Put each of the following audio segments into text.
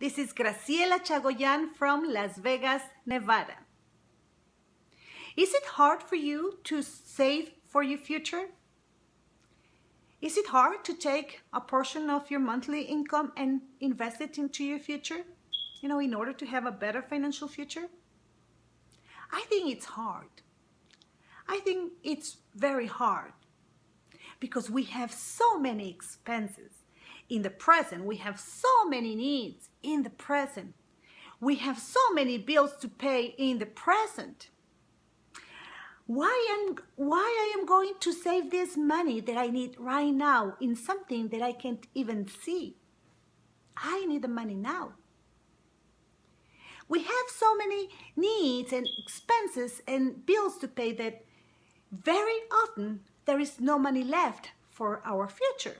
This is Graciela Chagoyan from Las Vegas, Nevada. Is it hard for you to save for your future? Is it hard to take a portion of your monthly income and invest it into your future, in order to have a better financial future? I think it's hard. I think it's very hard because we have so many expenses in the present. We have so many needs in the present. We have so many bills to pay in the present. Why I am going to save this money that I need right now in something that I can't even see? I need the money now. We have so many needs and expenses and bills to pay that very often there is no money left for our future.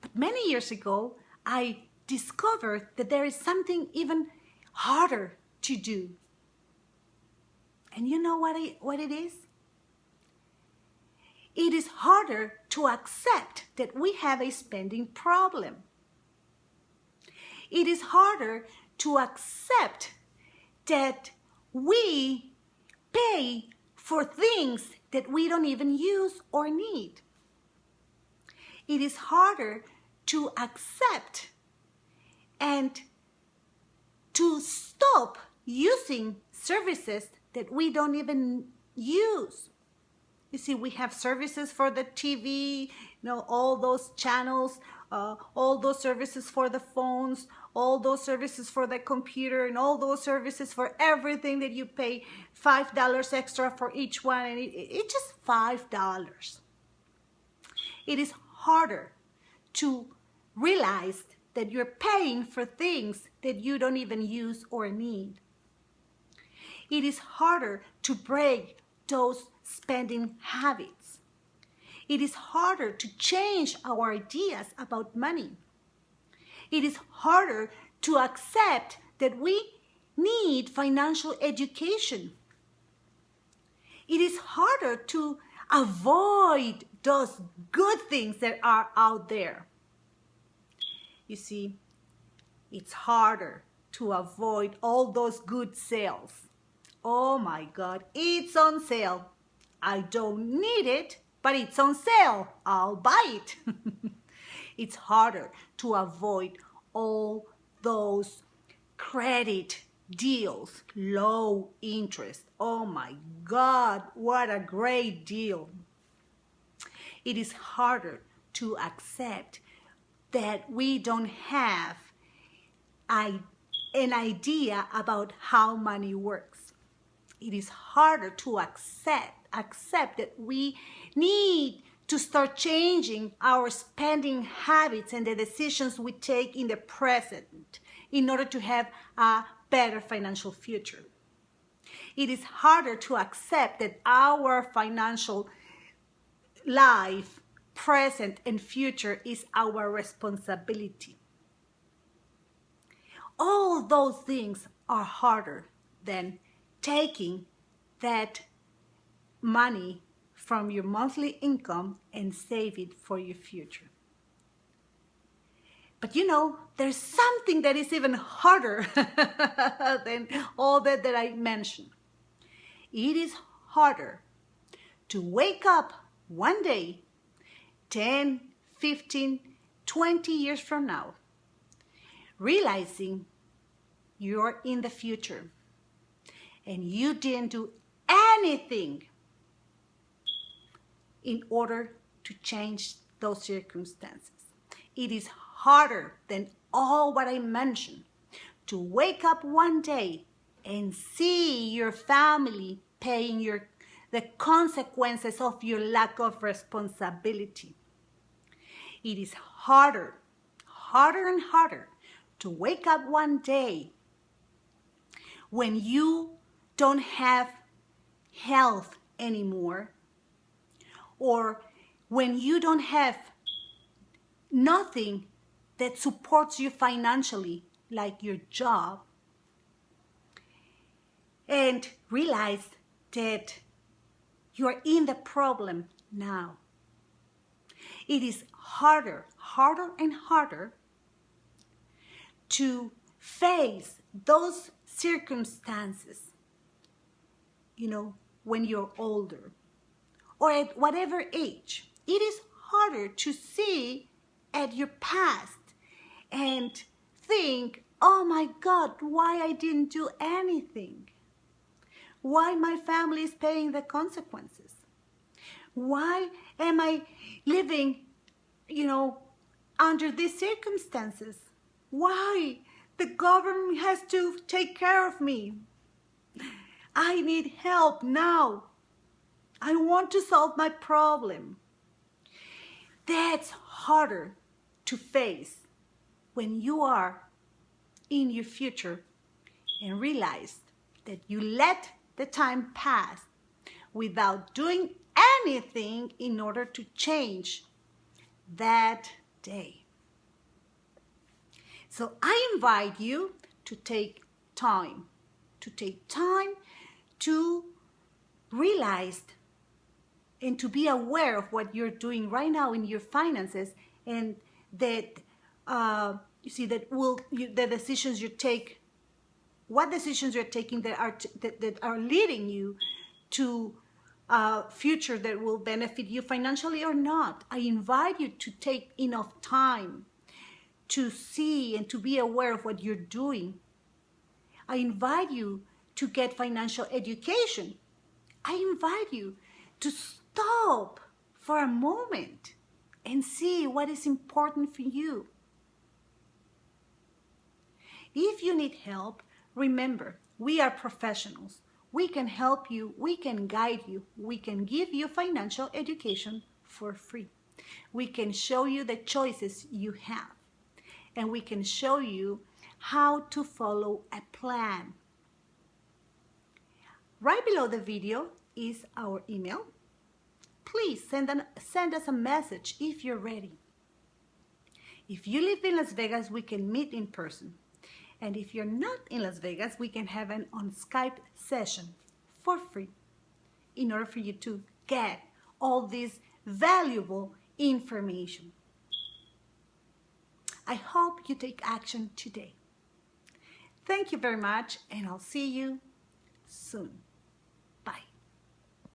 But many years ago, I discovered that there is something even harder to do. And you know what it is? It is harder to accept that we have a spending problem. It is harder to accept that we pay for things that we don't even use or need. It is harder to accept and to stop using services that we don't even use. You see, we have services for the TV, all those channels, all those services for the phones, all those services for the computer, and all those services for everything that you pay $5 extra for each one, and it's just $5. It is harder to realize that you're paying for things that you don't even use or need. It is harder to break those spending habits. It is harder to change our ideas about money. It is harder to accept that we need financial education. It is harder to avoid those good things that are out there. You see, it's harder to avoid all those good sales. Oh my God, it's on sale. I don't need it, but it's on sale. I'll buy it. It's harder to avoid all those credit deals, low interest. Oh my God, what a great deal. It is harder to accept that we don't have an idea about how money works. It is harder to accept that we need to start changing our spending habits and the decisions we take in the present in order to have a better financial future. It is harder to accept that our financial life, present and future, is our responsibility. All those things are harder than taking that money from your monthly income and save it for your future. But there's something that is even harder than all that I mentioned. It is harder to wake up one day, 10, 15, 20 years from now, realizing you're in the future and you didn't do anything in order to change those circumstances. It is harder than all what I mentioned to wake up one day and see your family paying the consequences of your lack of responsibility. It is harder and harder to wake up one day when you don't have health anymore, or when you don't have nothing that supports you financially, like your job, and realize that you're in the problem now. It is harder and harder to face those circumstances, when you're older or at whatever age. It is harder to see at your past and think, oh my God, why I didn't do anything? Why my family is paying the consequences? Why am I living, under these circumstances? Why the government has to take care of me? I need help now. I want to solve my problem. That's harder to face when you are in your future and realize that you let the time pass without doing anything in order to change that day. So I invite you to take time to realize and to be aware of what you're doing right now in your finances, and that the decisions you take, what decisions you're taking that are leading you to a future that will benefit you financially or not. I invite you to take enough time to see and to be aware of what you're doing. I invite you to get financial education. I invite you to stop for a moment and see what is important for you. If you need help, remember, we are professionals. We can help you, we can guide you, we can give you financial education for free. We can show you the choices you have, and we can show you how to follow a plan. Right below the video is our email. Please send us a message if you're ready. If you live in Las Vegas, we can meet in person. And if you're not in Las Vegas, we can have an on Skype session for free in order for you to get all this valuable information. I hope you take action today. Thank you very much, and I'll see you soon.